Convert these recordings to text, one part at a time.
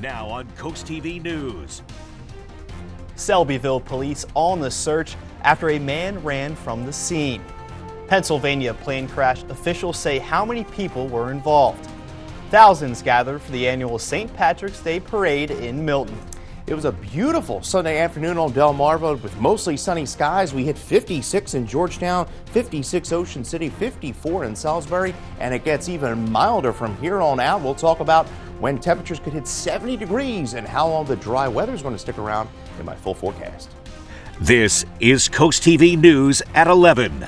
Now on CoastTV News. Selbyville police on the search after a man ran from the scene. Pennsylvania plane crash, officials say how many people were involved. Thousands gathered for the annual St. Patrick's Day parade in Milton. It was a beautiful Sunday afternoon on Delmarva with mostly sunny skies. We hit 56 in Georgetown, 56 Ocean City, 54 in Salisbury, and it gets even milder from here on out. We'll talk about when temperatures could hit 70 degrees and how long the dry weather is going to stick around in my full forecast. This is CoastTV News at 11.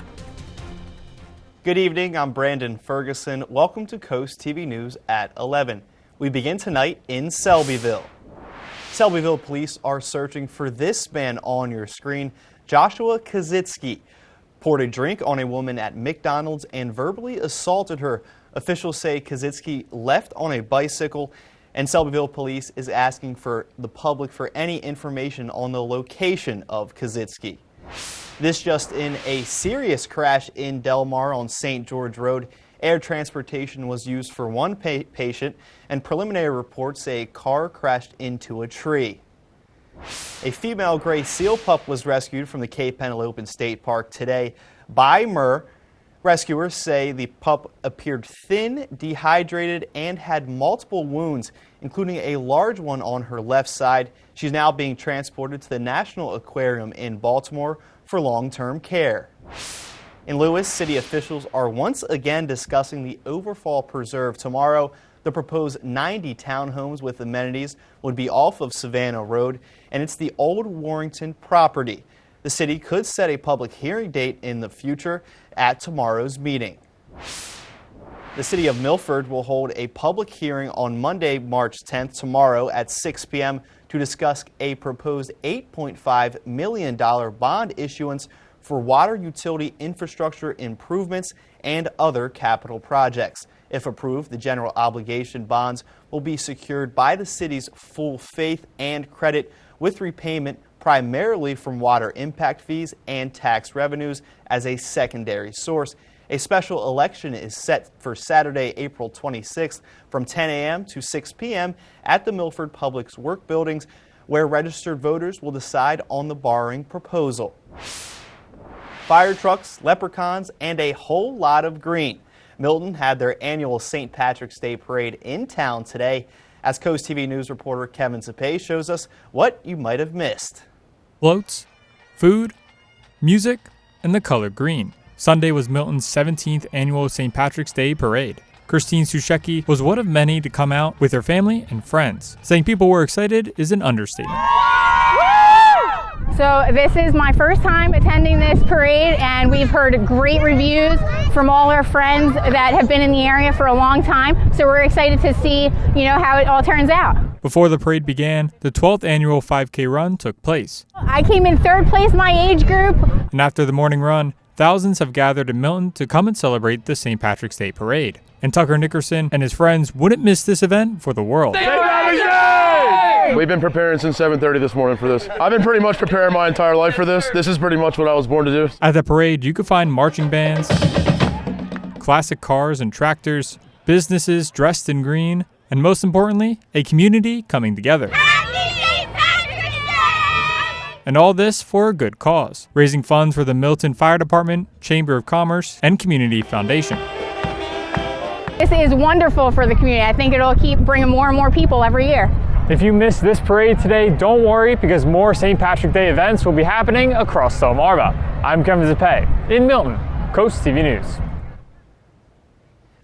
Good evening, I'm Brandon Ferguson. Welcome to CoastTV News at 11. We begin tonight in Selbyville. Selbyville police are searching for this man on your screen. Joshua Kazitsky poured a drink on a woman at McDonald's and verbally assaulted her. Officials say Kazitsky left on a bicycle, and Selbyville police is asking for the public for any information on the location of Kazitsky. This just in, a serious crash in Delmar on St. George Road. Air transportation was used for one patient, and preliminary reports say a car crashed into a tree. A female gray seal pup was rescued from the Cape Penelope State Park today by Murr. Rescuers say the pup appeared thin, dehydrated, and had multiple wounds, including a large one on her left side. She's now being transported to the National Aquarium in Baltimore for long-term care. In Lewes, city officials are once again discussing the Overfalls Preserve tomorrow. The proposed 90 townhomes with amenities would be off of Savannah Road, and it's the old Warrington property. The city could set a public hearing date in the future at tomorrow's meeting. The city of Milford will hold a public hearing on Monday, March 10th, tomorrow at 6 p.m. to discuss a proposed $8.5 million bond issuance for water utility infrastructure improvements and other capital projects. If approved, the general obligation bonds will be secured by the city's full faith and credit, with repayment primarily from water impact fees and tax revenues as a secondary source. A special election is set for Saturday, April 26th from 10 a.m. to 6 p.m. at the Milford Public Works buildings, where registered voters will decide on the borrowing proposal. Fire trucks, leprechauns, and a whole lot of green. Milton had their annual St. Patrick's Day parade in town today, as CoastTV News reporter Kevin Sapay shows us what you might have missed. Floats, food, music, and the color green. Sunday was Milton's 17th annual St. Patrick's Day parade. Christine Sushecki was one of many to come out with her family and friends. Saying people were excited is an understatement. So this is my first time attending this parade, and we've heard great reviews from all our friends that have been in the area for a long time. So we're excited to see, how it all turns out. Before the parade began, the 12th annual 5K run took place. I came in third place my age group. And after the morning run, thousands have gathered in Milton to come and celebrate the St. Patrick's Day parade. And Tucker Nickerson and his friends wouldn't miss this event for the world. We've been preparing since 7:30 this morning for this. I've been pretty much preparing my entire life for this. This is pretty much what I was born to do. At the parade, you could find marching bands, classic cars and tractors, businesses dressed in green, and most importantly, a community coming together. And all this for a good cause, raising funds for the Milton Fire Department, Chamber of Commerce, and Community Foundation. This is wonderful for the community. I think it'll keep bringing more and more people every year. If you missed this parade today, don't worry, because more St. Patrick's Day events will be happening across Delmarva. I'm Kevin Zapay in Milton, CoastTV News.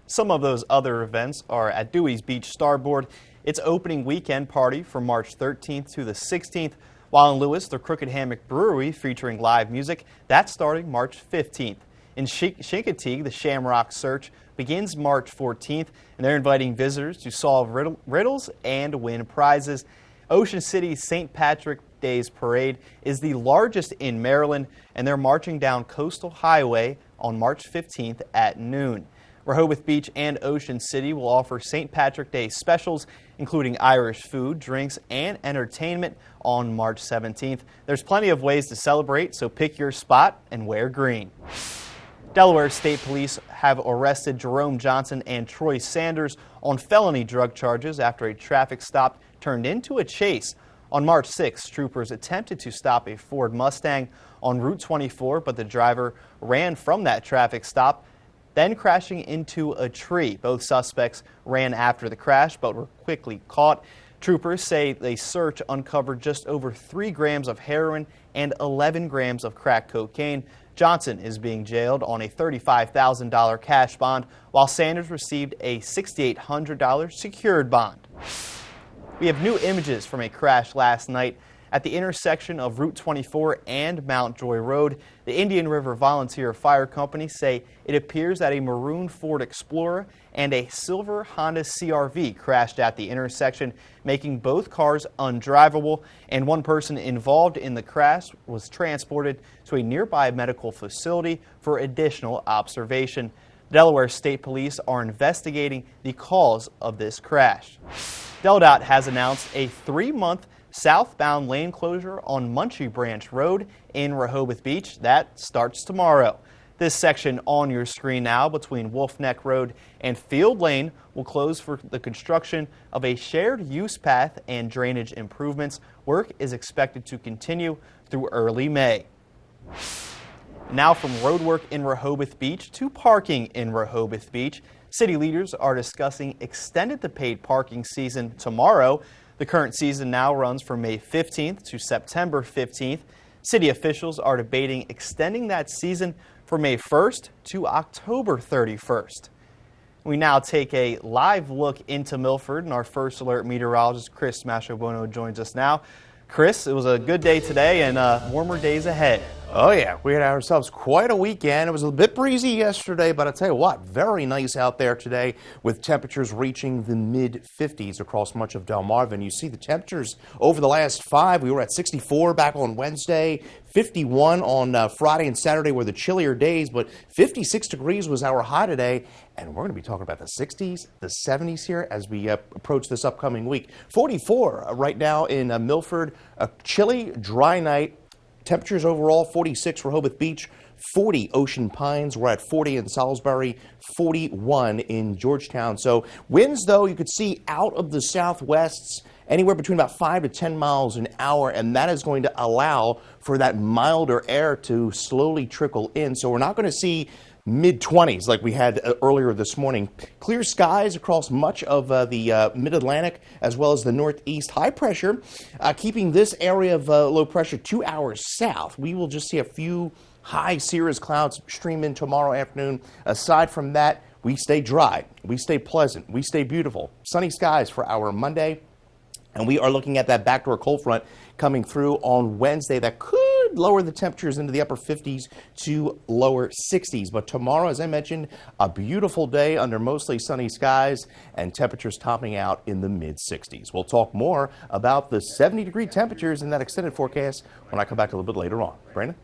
Some of those other events are at Dewey's Beach Starboard. Its opening weekend party from March 13th to the 16th, while in Lewes, the Crooked Hammock Brewery featuring live music, that's starting March 15th. In Chincoteague, the Shamrock Search begins March 14th, and they're inviting visitors to solve riddles and win prizes. Ocean City's St. Patrick's Day's Parade is the largest in Maryland, and they're marching down Coastal Highway on March 15th at noon. Rehoboth Beach and Ocean City will offer St. Patrick's Day specials, including Irish food, drinks, and entertainment on March 17th. There's plenty of ways to celebrate, so pick your spot and wear green. Delaware State Police have arrested Jerome Johnson and Troy Sanders on felony drug charges after a traffic stop turned into a chase. On March 6, troopers attempted to stop a Ford Mustang on Route 24, but the driver ran from that traffic stop, then crashing into a tree. Both suspects ran after the crash, but were quickly caught. Troopers say they search uncovered just over 3 grams of heroin and 11 grams of crack cocaine. Johnson is being jailed on a $35,000 cash bond, while Sanders received a $6,800 secured bond. We have new images from a crash last night at the intersection of Route 24 and Mount Joy Road. The Indian River Volunteer Fire Company say it appears that a maroon Ford Explorer and a silver Honda CR-V crashed at the intersection, making both cars undrivable, and one person involved in the crash was transported to a nearby medical facility for additional observation. Delaware State Police are investigating the cause of this crash. DelDOT has announced a 3-month southbound lane closure on Munchie Branch Road in Rehoboth Beach. That starts tomorrow. This section on your screen now between Wolf Neck Road and Field Lane will close for the construction of a shared use path and drainage improvements. Work is expected to continue through early May. Now from roadwork in Rehoboth Beach to parking in Rehoboth Beach. City leaders are discussing extended the paid parking season tomorrow. The current season now runs from May 15th to September 15th. City officials are debating extending that season from May 1st to October 31st. We now take a live look into Milford, and our first alert meteorologist Chris Mastrobuono joins us now. Chris, it was a good day today and warmer days ahead. Oh yeah, we had ourselves quite a weekend. It was a bit breezy yesterday, but I'll tell you what, very nice out there today with temperatures reaching the mid-50s across much of Delmarva. You see the temperatures over the last 5. We were at 64 back on Wednesday, 51 on Friday and Saturday were the chillier days, but 56 degrees was our high today. And we're going to be talking about the 60s, the 70s here as we approach this upcoming week. 44 right now in Milford, a chilly, dry night. Temperatures overall, 46 Rehoboth Beach, 40 Ocean Pines. We're at 40 in Salisbury, 41 in Georgetown. So winds, though, you could see out of the southwests anywhere between about 5 to 10 miles an hour, and that is going to allow for that milder air to slowly trickle in. So we're not going to see mid-20s like we had earlier this morning. Clear skies across much of the mid-Atlantic as well as the northeast. High pressure keeping this area of low pressure 2 hours south. We will just see a few high cirrus clouds stream in tomorrow afternoon. Aside from that, we stay dry, we stay pleasant, we stay beautiful. Sunny skies for our Monday. And we are looking at that backdoor cold front coming through on Wednesday that could lower the temperatures into the upper 50s to lower 60s. But tomorrow, as I mentioned, a beautiful day under mostly sunny skies and temperatures topping out in the mid-60s. We'll talk more about the 70-degree temperatures in that extended forecast when I come back a little bit later on. Brandon?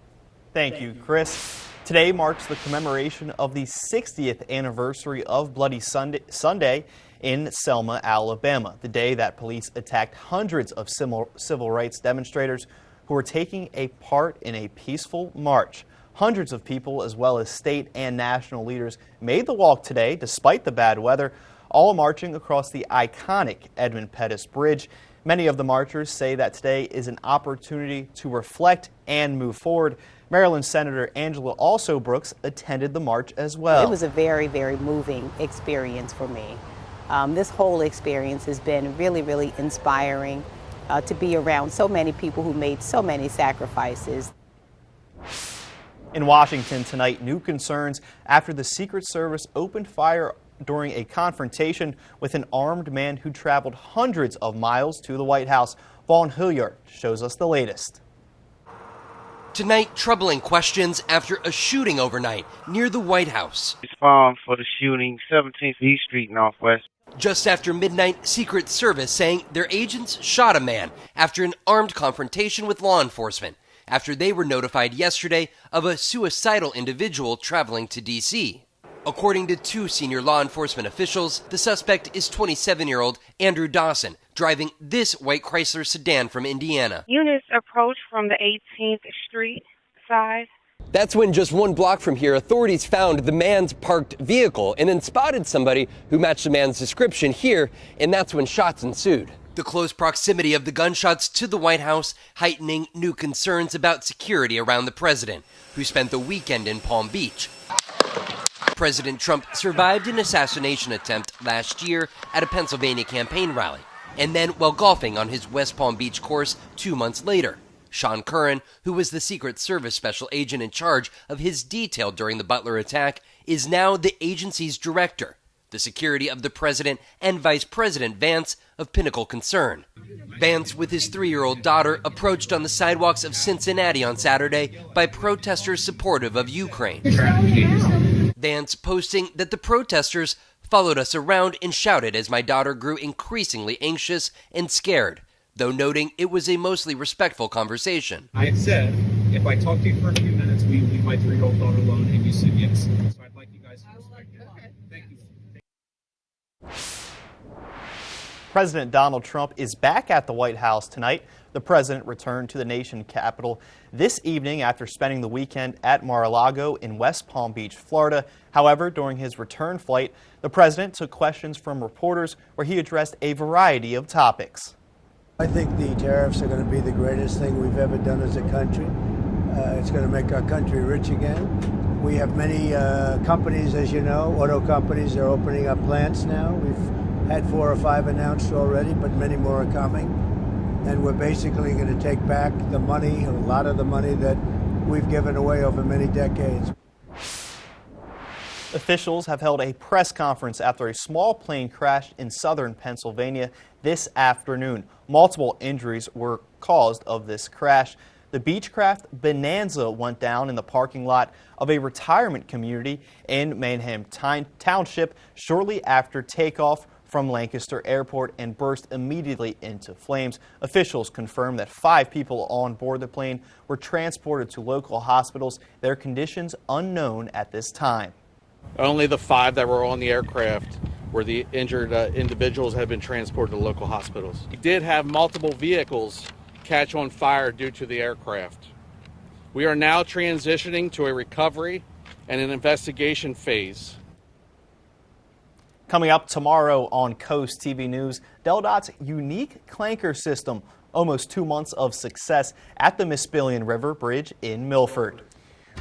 Thank you, Chris. Today marks the commemoration of the 60th anniversary of Bloody Sunday in Selma, Alabama, the day that police attacked hundreds of civil rights demonstrators who were taking a part in a peaceful march. Hundreds of people, as well as state and national leaders, made the walk today despite the bad weather, all marching across the iconic Edmund Pettus Bridge. Many of the marchers say that today is an opportunity to reflect and move forward. Maryland Senator Angela Also Brooks attended the march as well. It was a very, very moving experience for me. This whole experience has been really, really inspiring to be around so many people who made so many sacrifices. In Washington tonight, new concerns after the Secret Service opened fire during a confrontation with an armed man who traveled hundreds of miles to the White House. Vaughn Hilliard shows us the latest. Tonight, troubling questions after a shooting overnight near the White House. Respond for the shooting, 17th East Street, Northwest. Just after midnight, Secret Service saying their agents shot a man after an armed confrontation with law enforcement, after they were notified yesterday of a suicidal individual traveling to D.C. According to 2 senior law enforcement officials, the suspect is 27-year-old Andrew Dawson, driving this white Chrysler sedan from Indiana. Units approached from the 18th Street side. That's when, just 1 block from here, authorities found the man's parked vehicle and then spotted somebody who matched the man's description here, and that's when shots ensued. The close proximity of the gunshots to the White House heightening new concerns about security around the president, who spent the weekend in Palm Beach. President Trump survived an assassination attempt last year at a Pennsylvania campaign rally, and then while golfing on his West Palm Beach course 2 months later. Sean Curran, who was the Secret Service special agent in charge of his detail during the Butler attack, is now the agency's director. The security of the president and Vice President Vance of Pinnacle Concern. Vance, with his 3-year-old daughter, approached on the sidewalks of Cincinnati on Saturday by protesters supportive of Ukraine. Vance posting that the protesters followed us around and shouted as my daughter grew increasingly anxious and scared, though noting it was a mostly respectful conversation. I had said, if I talk to you for a few minutes, we leave my 3-year-old daughter alone, and you said yes. So I'd like you guys to respect it. Thank you. President Donald Trump is back at the White House tonight. The president returned to the nation capital this evening after spending the weekend at Mar-a-Lago in West Palm Beach, Florida. However, during his return flight, the president took questions from reporters where he addressed a variety of topics. I think the tariffs are going to be the greatest thing we've ever done as a country. It's going to make our country rich again. We have many companies, as you know, auto companies are opening up plants now. We've had 4 or 5 announced already, but many more are coming. And we're basically going to take back the money, or a lot of the money that we've given away over many decades. Officials have held a press conference after a small plane crashed in southern Pennsylvania this afternoon. Multiple injuries were caused of this crash. The Beechcraft Bonanza went down in the parking lot of a retirement community in Manham Township shortly after takeoff from Lancaster Airport and burst immediately into flames. Officials confirmed that 5 people on board the plane were transported to local hospitals, their conditions unknown at this time. Only the 5 that were on the aircraft where the injured individuals have been transported to local hospitals. We did have multiple vehicles catch on fire due to the aircraft. We are now transitioning to a recovery and an investigation phase. Coming up tomorrow on Coast TV News, DelDOT's unique clanker system, almost 2 months of success at the Mispillion River Bridge in Milford.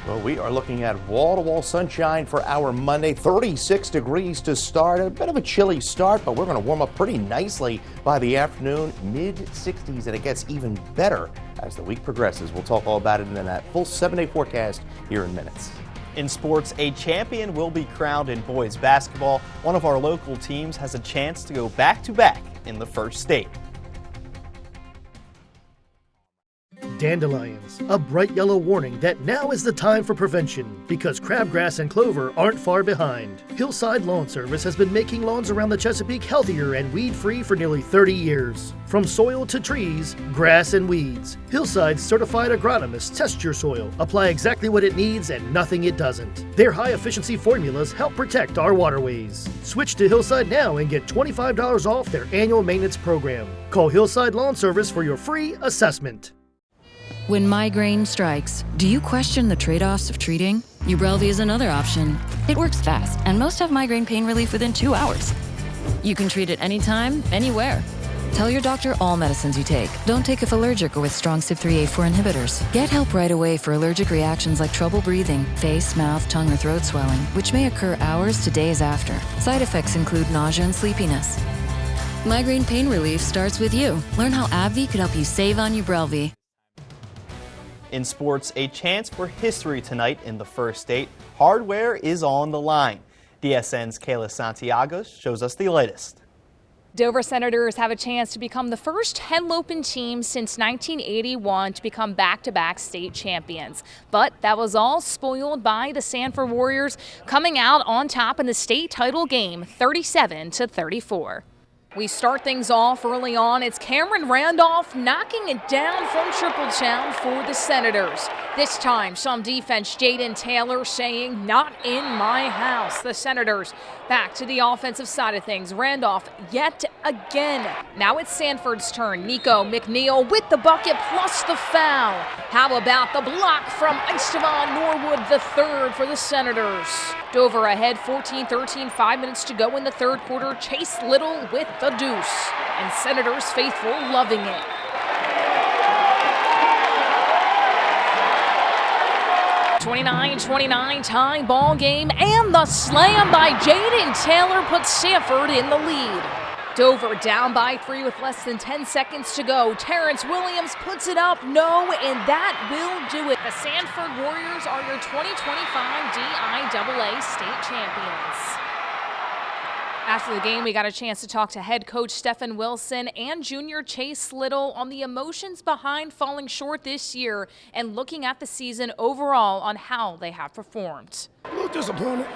Well, we are looking at wall-to-wall sunshine for our Monday. 36 degrees to start. A bit of a chilly start, but we're going to warm up pretty nicely by the afternoon. Mid-60s, and it gets even better as the week progresses. We'll talk all about it in that full 7-day forecast here in minutes. In sports, a champion will be crowned in boys basketball. One of our local teams has a chance to go back-to-back in the first state. Dandelions, a bright yellow warning that now is the time for prevention because crabgrass and clover aren't far behind. Hillside Lawn Service has been making lawns around the Chesapeake healthier and weed-free for nearly 30 years. From soil to trees, grass and weeds, Hillside's certified agronomists test your soil, apply exactly what it needs and nothing it doesn't. Their high-efficiency formulas help protect our waterways. Switch to Hillside now and get $25 off their annual maintenance program. Call Hillside Lawn Service for your free assessment. When migraine strikes, do you question the trade-offs of treating? Ubrelvy is another option. It works fast, and most have migraine pain relief within 2 hours. You can treat it anytime, anywhere. Tell your doctor all medicines you take. Don't take if allergic or with strong CYP3A4 inhibitors. Get help right away for allergic reactions like trouble breathing, face, mouth, tongue, or throat swelling, which may occur hours to days after. Side effects include nausea and sleepiness. Migraine pain relief starts with you. Learn how AbbVie could help you save on Ubrelvy. In sports, a chance for history tonight in the first state. Hardware is on the line. DSN's Kayla Santiago shows us the latest. Dover Senators have a chance to become the first Henlopen team since 1981 to become back-to-back state champions. But that was all spoiled by the Sanford Warriors coming out on top in the state title game, 37-34. We start things off early on. It's Cameron Randolph knocking it down from Triple Town for the Senators. This time, some defense, Jaden Taylor saying, "Not in my house." The Senators back to the offensive side of things. Randolph yet again. Now it's Sanford's turn. Nico McNeil with the bucket plus the foul. How about the block from Estevan Norwood III for the Senators? Dover ahead 14-13, 5 minutes to go in the third quarter. Chase Little with the deuce. And Senators faithful loving it. (29-29) tie ball game, and the slam by Jaden Taylor puts Sanford in the lead. Dover down by 3 with less than 10 seconds to go. Terrence Williams puts it up, no, and that will do it. The Sanford Warriors are your 2025 DIAA state champions. After the game, we got a chance to talk to head coach Stephen Wilson and junior Chase Little on the emotions behind falling short this year and looking at the season overall on how they have performed. A little disappointed,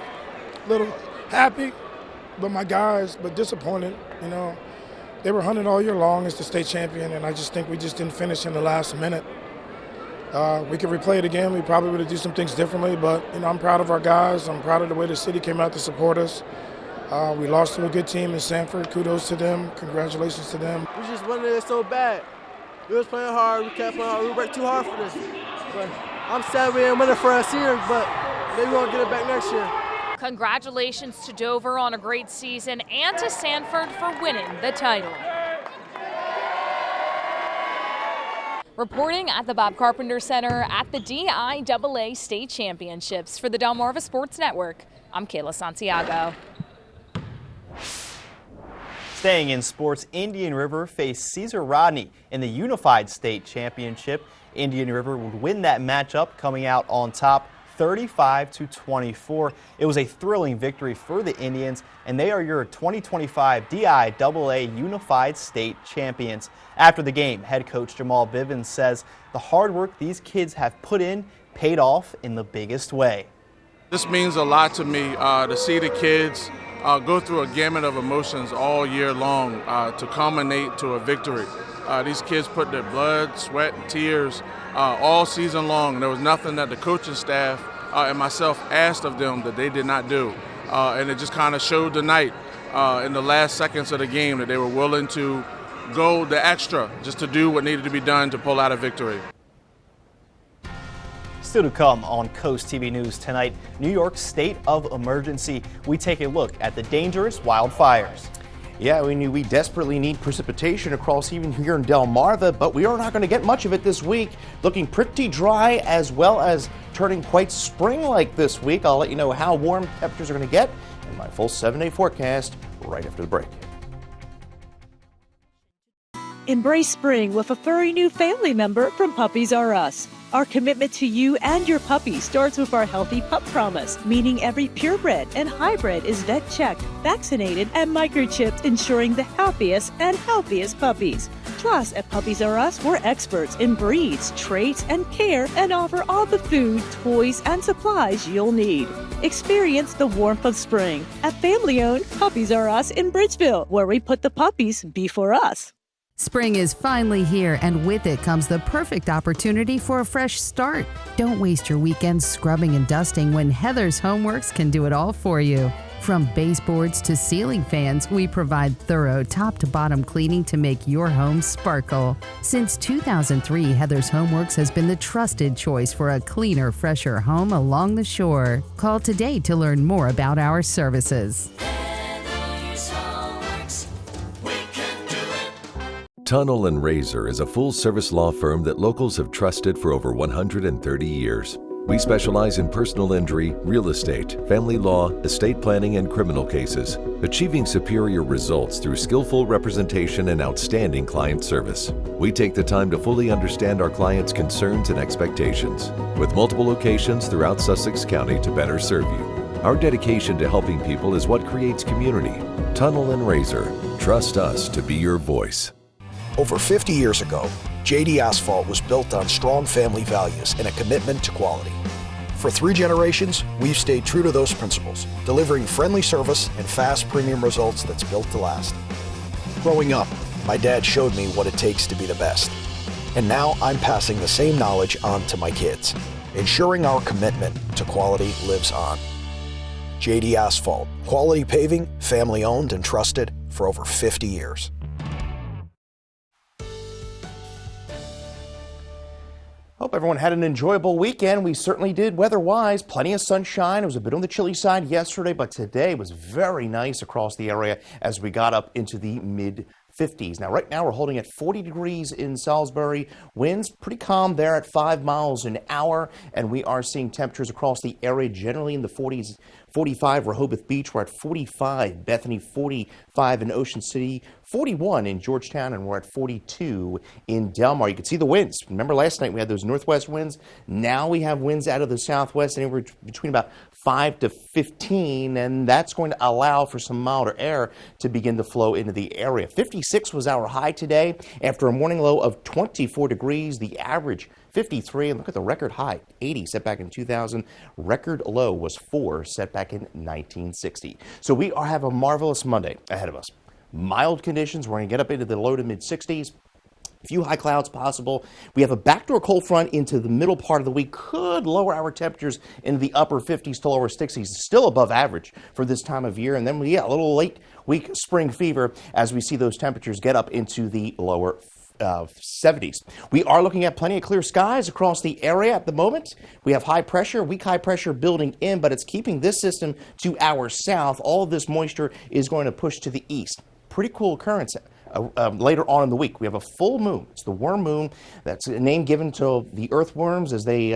a little happy, but my guys, but disappointed. You know, they were hunted all year long as the state champion, and I just think we just didn't finish in the last minute. We could replay it again. We probably would have done some things differently, but you know, I'm proud of our guys. I'm proud of the way the city came out to support us. We lost to a good team in Sanford. Kudos to them. Congratulations to them. We just wanted it so bad. We was playing hard. We kept playing hard. We worked too hard for this. But I'm sad we didn't win it for us here, but maybe we'll get it back next year. Congratulations to Dover on a great season and to Sanford for winning the title. Reporting at the Bob Carpenter Center at the DIAA State Championships for the Delmarva Sports Network, I'm Kayla Santiago. Staying in sports, Indian River faced Cesar Rodney in the Unified State Championship. Indian River would win that matchup, coming out on top 35-24. It was a thrilling victory for the Indians, and they are your 2025 DIAA Unified State Champions. After the game, head coach Jamal Bivens says the hard work these kids have put in paid off in the biggest way. This means a lot to me to see the kids go through a gamut of emotions all year long to culminate to a victory. These kids put their blood, sweat, and tears all season long. There was nothing that the coaching staff and myself asked of them that they did not do. And it just kind of showed tonight in the last seconds of the game that they were willing to go the extra just to do what needed to be done to pull out a victory. Still to come on Coast TV News tonight, New York's state of emergency. We take a look at the dangerous wildfires. Yeah, we desperately need precipitation across even here in Delmarva, but we are not going to get much of it this week. Looking pretty dry as well as turning quite spring-like this week. I'll let you know how warm temperatures are going to get in my full 7-day forecast right after the break. Embrace spring with a furry new family member from Puppies R Us. Our commitment to you and your puppy starts with our Healthy Pup Promise, meaning every purebred and hybrid is vet-checked, vaccinated, and microchipped, ensuring the happiest and healthiest puppies. Plus, at Puppies R Us, we're experts in breeds, traits, and care, and offer all the food, toys, and supplies you'll need. Experience the warmth of spring at family-owned Puppies R Us in Bridgeville, where we put the puppies before us. Spring is finally here, and with it comes the perfect opportunity for a fresh start. Don't waste your weekends scrubbing and dusting when Heather's Homeworks can do it all for you. From baseboards to ceiling fans, we provide thorough top-to-bottom cleaning to make your home sparkle. Since 2003, Heather's Homeworks has been the trusted choice for a cleaner, fresher home along the shore. Call today to learn more about our services. Tunnel & Razor is a full-service law firm that locals have trusted for over 130 years. We specialize in personal injury, real estate, family law, estate planning, and criminal cases, achieving superior results through skillful representation and outstanding client service. We take the time to fully understand our clients' concerns and expectations, with multiple locations throughout Sussex County to better serve you. Our dedication to helping people is what creates community. Tunnel & Razor. Trust us to be your voice. Over 50 years ago, JD Asphalt was built on strong family values and a commitment to quality. For 3 generations, we've stayed true to those principles, delivering friendly service and fast premium results that's built to last. Growing up, my dad showed me what it takes to be the best. And now I'm passing the same knowledge on to my kids, ensuring our commitment to quality lives on. JD Asphalt, quality paving, family owned and trusted for over 50 years. Hope everyone had an enjoyable weekend. We certainly did weather-wise. Plenty of sunshine. It was a bit on the chilly side yesterday, but today was very nice across the area as we got up into the mid-50s. Now, right now we're holding at 40 degrees in Salisbury. Winds pretty calm there at 5 miles an hour, and we are seeing temperatures across the area generally in the 40s. 45 Rehoboth Beach, we're at 45, Bethany 45 in Ocean City, 41 in Georgetown, and we're at 42 in Del Mar. You can see the winds. Remember last night we had those northwest winds. Now we have winds out of the southwest, anywhere between about 5 to 15, and that's going to allow for some milder air to begin to flow into the area. 56 was our high today after a morning low of 24 degrees. The average 53, and look at the record high, 80 set back in 2000. Record low was 4 set back in 1960. So we have a marvelous Monday ahead of us. Mild conditions. We're going to get up into the low to mid 60s. A few high clouds possible. We have a backdoor cold front into the middle part of the week. Could lower our temperatures into the upper 50s to lower 60s. Still above average for this time of year. And then, a little late week spring fever as we see those temperatures get up into the lower 70s. We are looking at plenty of clear skies across the area at the moment. We have high pressure, weak high pressure building in, but it's keeping this system to our south. All of this moisture is going to push to the east. Pretty cool occurrence. Later on in the week, we have a full moon. It's the worm moon. That's a name given to the earthworms as they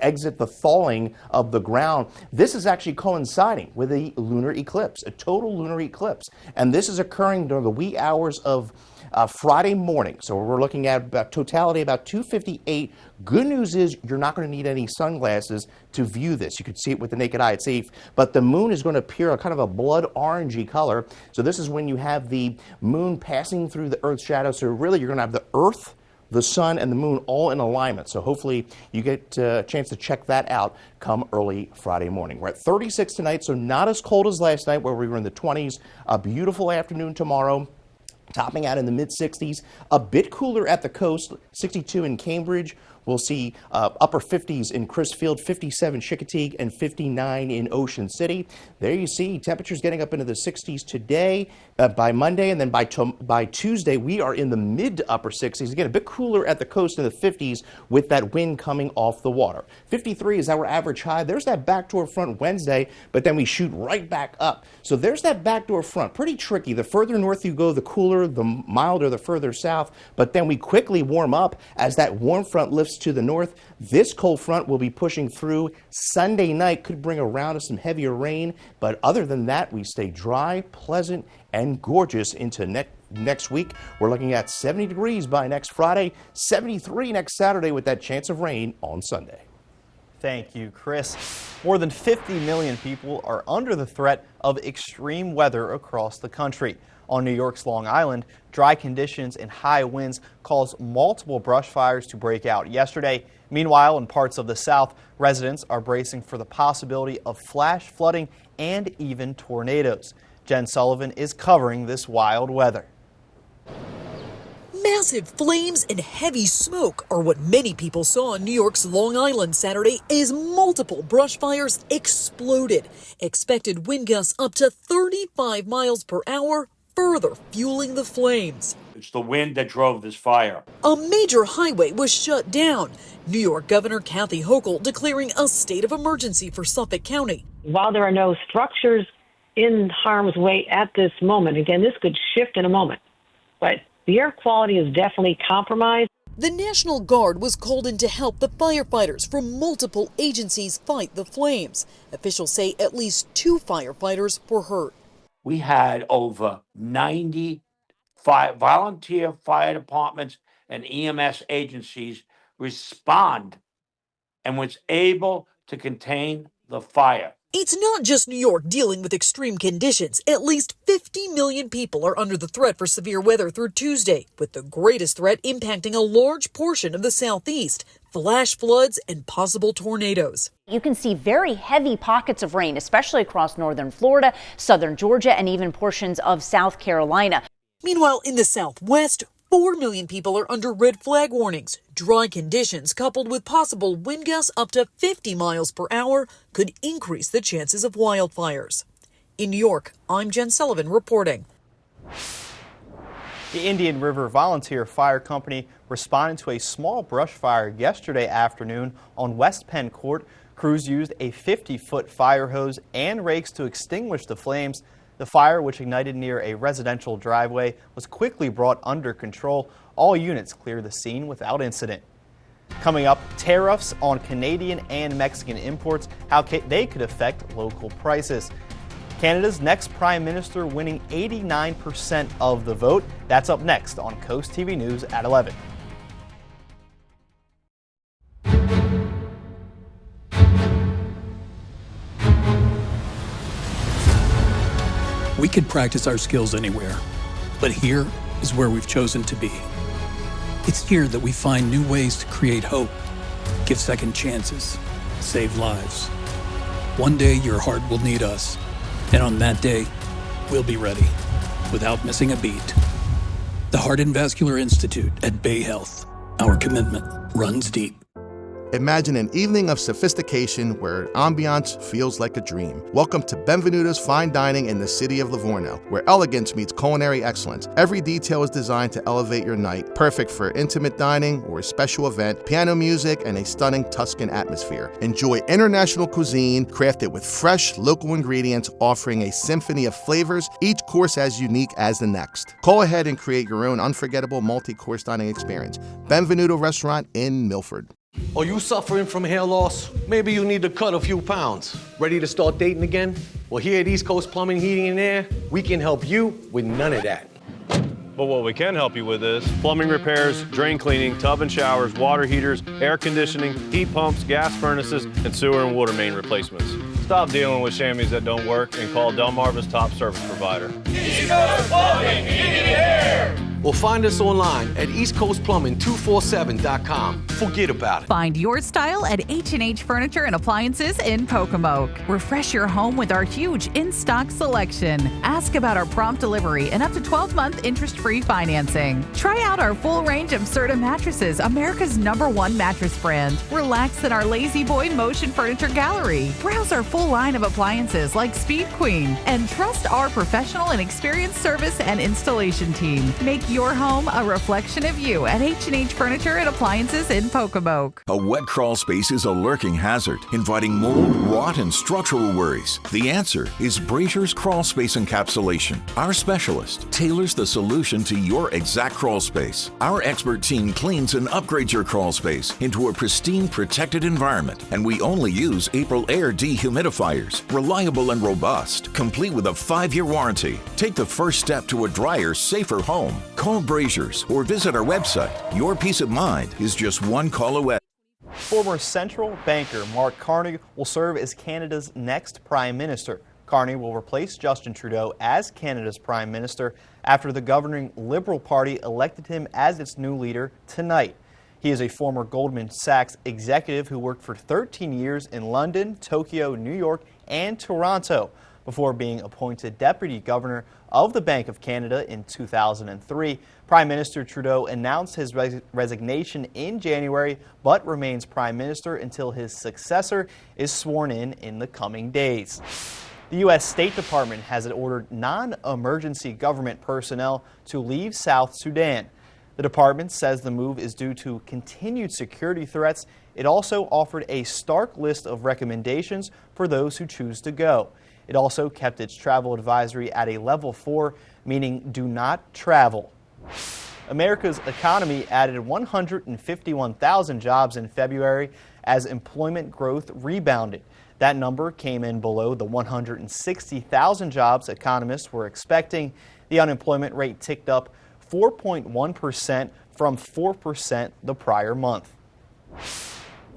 exit the thawing of the ground. This is actually coinciding with a lunar eclipse, a total lunar eclipse. And this is occurring during the wee hours of Friday morning. So we're looking at about totality about 2:58. Good news is you're not going to need any sunglasses to view this. You can see it with the naked eye. It's safe. But the moon is going to appear a kind of a blood orangey color. So this is when you have the moon passing through the Earth's shadow. So really you're going to have the Earth, the sun, and the moon all in alignment. So hopefully you get a chance to check that out come early Friday morning. We're at 36 tonight, so not as cold as last night where we were in the 20s. A beautiful afternoon tomorrow, topping out in the mid-60s. A bit cooler at the coast, 62 in Cambridge. We'll see upper 50s in Crisfield, 57 Chickateague, and 59 in Ocean City. There you see temperatures getting up into the 60s today by Monday, and then by Tuesday we are in the mid to upper 60s. Again, a bit cooler at the coast in the 50s with that wind coming off the water. 53 is our average high. There's that backdoor front Wednesday, but then we shoot right back up. So there's that backdoor front. Pretty tricky. The further north you go, the cooler, the milder, the further south. But then we quickly warm up as that warm front lifts to the north. This cold front will be pushing through Sunday night, could bring around us some heavier rain, but other than that, we stay dry, pleasant, and gorgeous into next week. We're looking at 70 degrees by next Friday, 73 next Saturday with that chance of rain on Sunday. Thank you, Chris. More than 50 million people are under the threat of extreme weather across the country. On New York's Long Island, dry conditions and high winds caused multiple brush fires to break out yesterday. Meanwhile, in parts of the South, residents are bracing for the possibility of flash flooding and even tornadoes. Jen Sullivan is covering this wild weather. Massive flames and heavy smoke are what many people saw on New York's Long Island Saturday as multiple brush fires exploded. Expected wind gusts up to 35 miles per hour, further fueling the flames. It's the wind that drove this fire. A major highway was shut down. New York Governor Kathy Hochul declaring a state of emergency for Suffolk County. While there are no structures in harm's way at this moment, again, this could shift in a moment, but the air quality is definitely compromised. The National Guard was called in to help the firefighters from multiple agencies fight the flames. Officials say at least 2 firefighters were hurt. We had over 90 volunteer fire departments and EMS agencies respond and was able to contain the fire. It's not just New York dealing with extreme conditions. At least 50 million people are under the threat for severe weather through Tuesday, with the greatest threat impacting a large portion of the southeast, flash floods and possible tornadoes. You can see very heavy pockets of rain, especially across northern Florida, southern Georgia, and even portions of South Carolina. Meanwhile, in the southwest, 4 million people are under red flag warnings. Dry conditions coupled with possible wind gusts up to 50 miles per hour could increase the chances of wildfires. In New York, I'm Jen Sullivan reporting. The Indian River Volunteer Fire Company responded to a small brush fire yesterday afternoon on West Penn Court. Crews used a 50-foot fire hose and rakes to extinguish the flames. The fire, which ignited near a residential driveway, was quickly brought under control. All units cleared the scene without incident. Coming up, tariffs on Canadian and Mexican imports, how they could affect local prices. Canada's next Prime Minister winning 89% of the vote. That's up next on Coast TV News at 11. We could practice our skills anywhere, but here is where we've chosen to be. It's here that we find new ways to create hope, give second chances, save lives. One day your heart will need us, and on that day, we'll be ready, without missing a beat. The Heart and Vascular Institute at Bay Health. Our commitment runs deep. Imagine an evening of sophistication where ambiance feels like a dream. Welcome to Benvenuto's Fine Dining in the city of Livorno, where elegance meets culinary excellence. Every detail is designed to elevate your night, perfect for intimate dining or a special event, piano music, and a stunning Tuscan atmosphere. Enjoy international cuisine crafted with fresh, local ingredients, offering a symphony of flavors, each course as unique as the next. Call ahead and create your own unforgettable multi-course dining experience. Benvenuto Restaurant in Milford. Are you suffering from hair loss? Maybe you need to cut a few pounds. Ready to start dating again? Well, here at East Coast Plumbing, Heating, and Air, we can help you with none of that. But what we can help you with is plumbing repairs, drain cleaning, tub and showers, water heaters, air conditioning, heat pumps, gas furnaces, and sewer and water main replacements. Stop dealing with chamois that don't work and call Delmarva's top service provider. East Coast Plumbing, Heating, and Air! Or find us online at eastcoastplumbing247.com. Forget about it. Find your style at H&H Furniture and Appliances in Pocomoke. Refresh your home with our huge in-stock selection. Ask about our prompt delivery and up to 12-month interest-free financing. Try out our full range of Serta mattresses, America's #1 mattress brand. Relax in our Lazy Boy Motion Furniture Gallery. Browse our full line of appliances like Speed Queen. And trust our professional and experienced service and installation team. Make your home a reflection of you at H&H Furniture and Appliances in Pocomoke. A wet crawl space is a lurking hazard, inviting mold, rot, and structural worries. The answer is Brazier's Crawl Space Encapsulation. Our specialist tailors the solution to your exact crawl space. Our expert team cleans and upgrades your crawl space into a pristine, protected environment, and we only use April Air dehumidifiers, reliable and robust, complete with a 5-year warranty. Take the first step to a drier, safer home. Call Brazier's or visit our website. Your peace of mind is just one call away. Former central banker Mark Carney will serve as Canada's next Prime Minister. Carney will replace Justin Trudeau as Canada's Prime Minister after the governing Liberal Party elected him as its new leader tonight. He is a former Goldman Sachs executive who worked for 13 years in London, Tokyo, New York, and Toronto before being appointed Deputy Governor of the Bank of Canada in 2003. Prime Minister Trudeau announced his resignation in January, but remains Prime Minister until his successor is sworn in the coming days. The U.S. State Department has ordered non-emergency government personnel to leave South Sudan. The department says the move is due to continued security threats. It also offered a stark list of recommendations for those who choose to go. It also kept its travel advisory at a level 4, meaning do not travel. America's economy added 151,000 jobs in February as employment growth rebounded. That number came in below the 160,000 jobs economists were expecting. The unemployment rate ticked up 4.1% from 4% the prior month.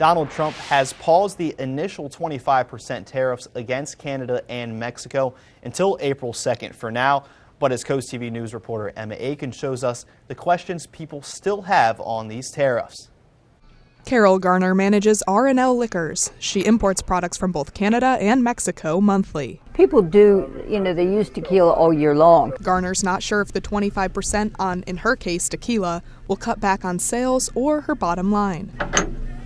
Donald Trump has paused the initial 25% tariffs against Canada and Mexico until April 2nd for now. But as Coast TV News reporter Emma Aiken shows us the questions people still have on these tariffs. Carol Garner manages R&L Liquors. She imports products from both Canada and Mexico monthly. People do, they use tequila all year long. Garner's not sure if the 25% on, in her case, tequila, will cut back on sales or her bottom line.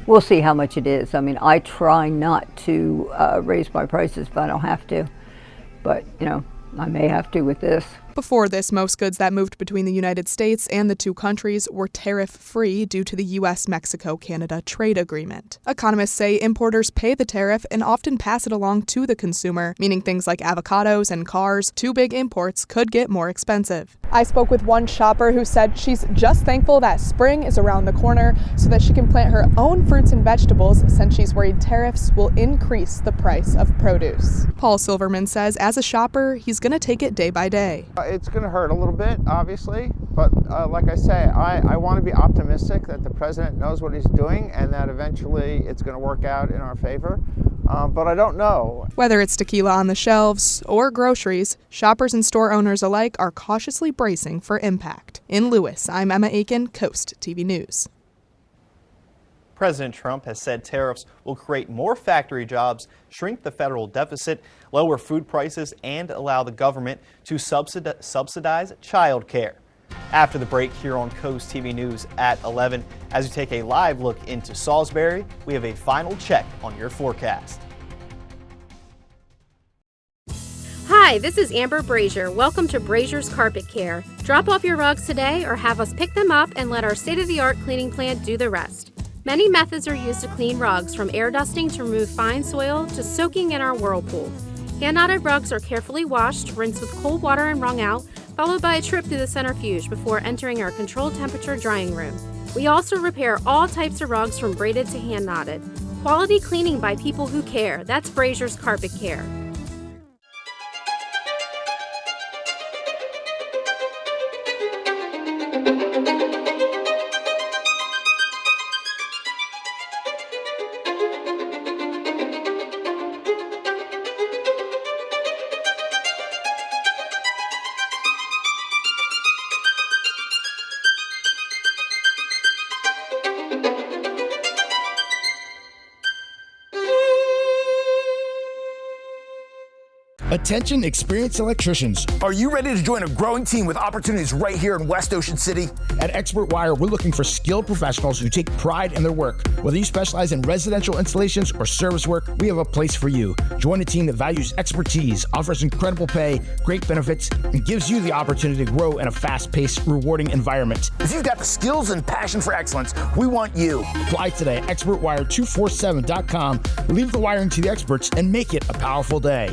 We'll see how much it is. I mean, I try not to raise my prices if I don't have to, but, I may have to with this. Before this, most goods that moved between the United States and the two countries were tariff-free due to the U.S.-Mexico-Canada trade agreement. Economists say importers pay the tariff and often pass it along to the consumer, meaning things like avocados and cars, too big imports could get more expensive. I spoke with one shopper who said she's just thankful that spring is around the corner so that she can plant her own fruits and vegetables since she's worried tariffs will increase the price of produce. Paul Silverman says as a shopper, he's going to take it day by day. It's going to hurt a little bit, obviously, but like I say, I want to be optimistic that the president knows what he's doing and that eventually it's going to work out in our favor, but I don't know. Whether it's tequila on the shelves or groceries, shoppers and store owners alike are cautiously bracing for impact. In Lewes, I'm Emma Aiken, Coast TV News. President Trump has said tariffs will create more factory jobs, shrink the federal deficit, lower food prices, and allow the government to subsidize child care. After the break here on Coast TV News at 11, as we take a live look into Salisbury, we have a final check on your forecast. Hi, this is Amber Brazier. Welcome to Brazier's Carpet Care. Drop off your rugs today or have us pick them up and let our state-of-the-art cleaning plant do the rest. Many methods are used to clean rugs, from air dusting to remove fine soil to soaking in our whirlpool. Hand-knotted rugs are carefully washed, rinsed with cold water and wrung out, followed by a trip through the centrifuge before entering our controlled temperature drying room. We also repair all types of rugs from braided to hand-knotted. Quality cleaning by people who care. That's Brazier's Carpet Care. Attention experienced electricians. Are you ready to join a growing team with opportunities right here in West Ocean City? At Expert Wire, we're looking for skilled professionals who take pride in their work. Whether you specialize in residential installations or service work, we have a place for you. Join a team that values expertise, offers incredible pay, great benefits, and gives you the opportunity to grow in a fast-paced, rewarding environment. If you've got the skills and passion for excellence, we want you. Apply today at expertwire247.com. Leave the wiring to the experts and make it a powerful day.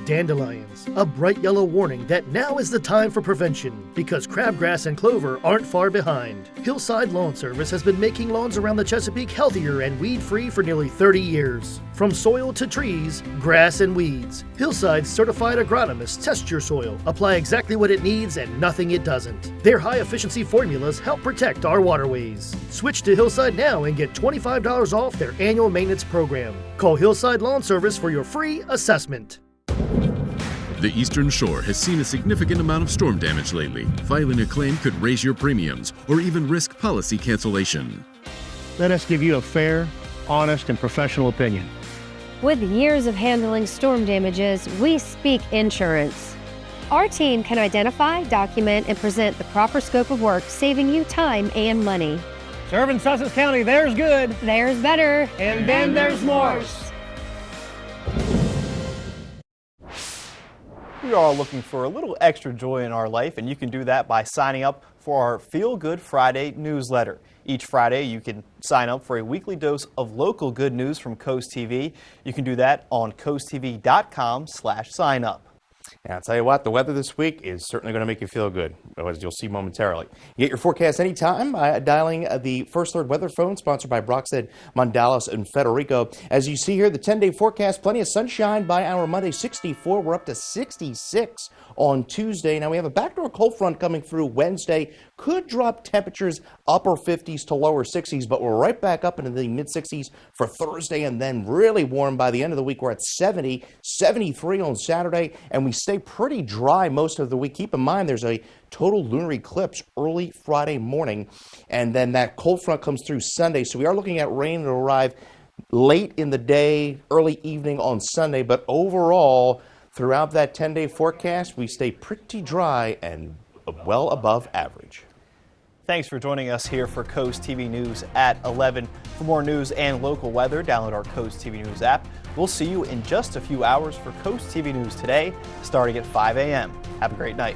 Dandelions, a bright yellow warning that now is the time for prevention because crabgrass and clover aren't far behind. Hillside Lawn Service has been making lawns around the Chesapeake healthier and weed-free for nearly 30 years. From soil to trees, grass and weeds, Hillside's certified agronomists test your soil, apply exactly what it needs and nothing it doesn't. Their high-efficiency formulas help protect our waterways. Switch to Hillside now and get $25 off their annual maintenance program. Call Hillside Lawn Service for your free assessment. The Eastern Shore has seen a significant amount of storm damage lately. Filing a claim could raise your premiums or even risk policy cancellation. Let us give you a fair, honest, and professional opinion. With years of handling storm damages, we speak insurance. Our team can identify, document, and present the proper scope of work, saving you time and money. Serving Sussex County, there's good. There's better. And then there's more. We are all looking for a little extra joy in our life, and you can do that by signing up for our Feel Good Friday newsletter. Each Friday, you can sign up for a weekly dose of local good news from Coast TV. You can do that on coasttv.com/sign-up. And I'll tell you what, the weather this week is certainly going to make you feel good, as you'll see momentarily. You get your forecast anytime by dialing the First Alert Weather Phone, sponsored by Brockstead, Mondalis, and Federico. As you see here, the 10-day forecast, plenty of sunshine by our Monday, 64. We're up to 66 on Tuesday. Now we have a backdoor cold front coming through Wednesday. Could drop temperatures upper 50s to lower 60s, but we're right back up into the mid 60s for Thursday, and then really warm by the end of the week. We're at 70, 73 on Saturday, and we stay pretty dry most of the week. Keep in mind there's a total lunar eclipse early Friday morning, and then that cold front comes through Sunday. So we are looking at rain to arrive late in the day, early evening on Sunday, but overall, throughout that 10-day forecast, we stay pretty dry and well above average. Thanks for joining us here for Coast TV News at 11. For more news and local weather, download our Coast TV News app. We'll see you in just a few hours for Coast TV News today, starting at 5 a.m. Have a great night.